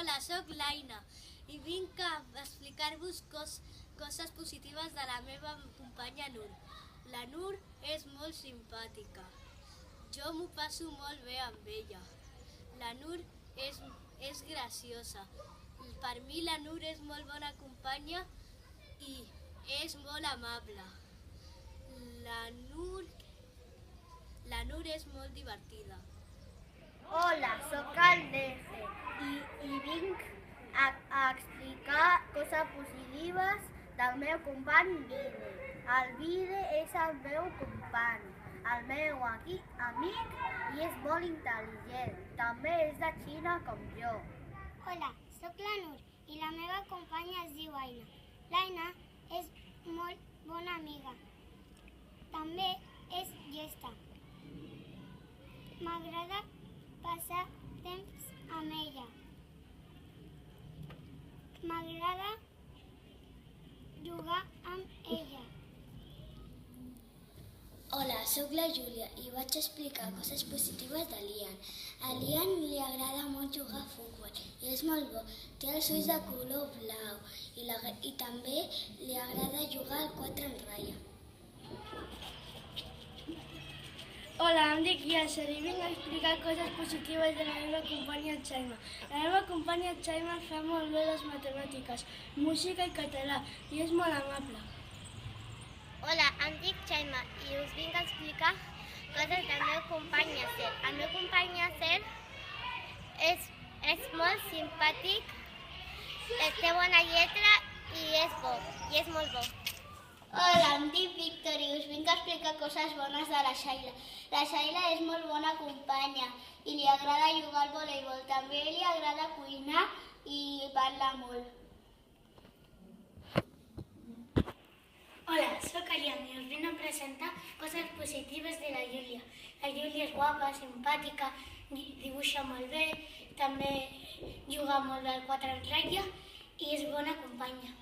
Hola, sóc l'Aina i vinc a explicar-vos coses positives de la meva companya Nur. La Nur és molt simpàtica. Jo m'ho passo molt bé amb ella. La Nur és graciosa. Per mi la Nur és molt bona companya i és molt amable. La Nur és molt divertida. Hola, sóc el Deje i vinc a explicar coses positives del meu company Vide. El Vide és el meu company, el meu amic i és molt intel·ligent. També és de Xina com jo. Hola, sóc la Nur i la meva companya es diu Aina. L'Aina és molt bona amiga. També és llesta. M'agrada passar temps amb ella. M'agrada jugar amb ella. Hola, sóc la Júlia i vaig explicar coses positives de l'Ian. A l'Ian li agrada molt jugar a futbol i és molt bo. Té els ulls de color blau i també li agrada jugar al 4 en ratlla. Hola, em dic Yasser i vinc a explicar coses positives de la meva companya Xaima. La meva companya Xaima fa molt bé les matemàtiques, música i català i és molt amable. Hola, em dic Xaima i us vinc a explicar coses del meu company Yasser. El meu company Yasser és molt simpàtic, té bona lletra i és molt bo. Hola, em dic Víctor i us vinc a explicar coses bones de la Shaila. La Shaila és molt bona companya i li agrada jugar al voleibol. També li agrada cuinar i parla molt. Hola, sóc Ariam i us vinc a presentar coses positives de la Júlia. La Júlia és guapa, simpàtica, dibuixa molt bé, també juga molt al 4 en ratlla i és bona companya.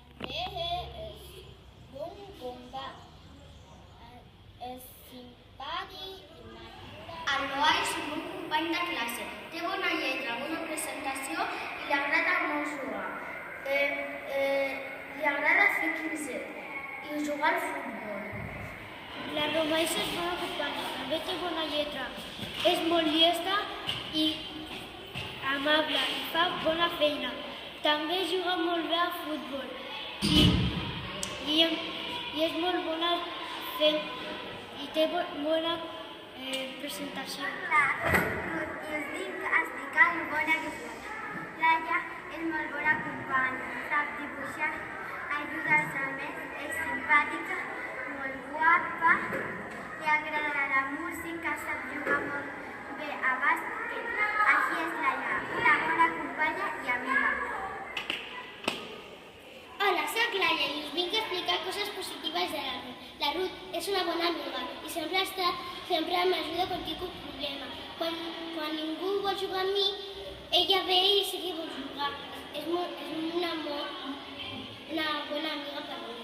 És simpàtic i matura. El Noah és un bon company de classe. Té bona lletra, bona presentació i li agrada molt jugar. Li agrada fer 15 i jugar al futbol. La Romaisa és bona companya, també té bona lletra. És molt llesta i amable i fa bona feina. També juga molt bé a futbol i és molt bona fent i té bona presentació. Hola, i us vinc a explicar el bona que és. Laia és molt bona companya, sap dibuixar, ajuda els altres, és simpàtica, molt guapa, li agrada la música, sap jugar molt bé a bàsquet. Així és Laia, una bona companya i amiga. Hola, sóc Laia i us vinc a explicar coses positives de la Ruth. La Ruth és una bona amiga i sempre m'ajuda quan tinc un problema. Quan ningú vol jugar amb mi, ella ve i sí que vol jugar. És una bona amiga per mi.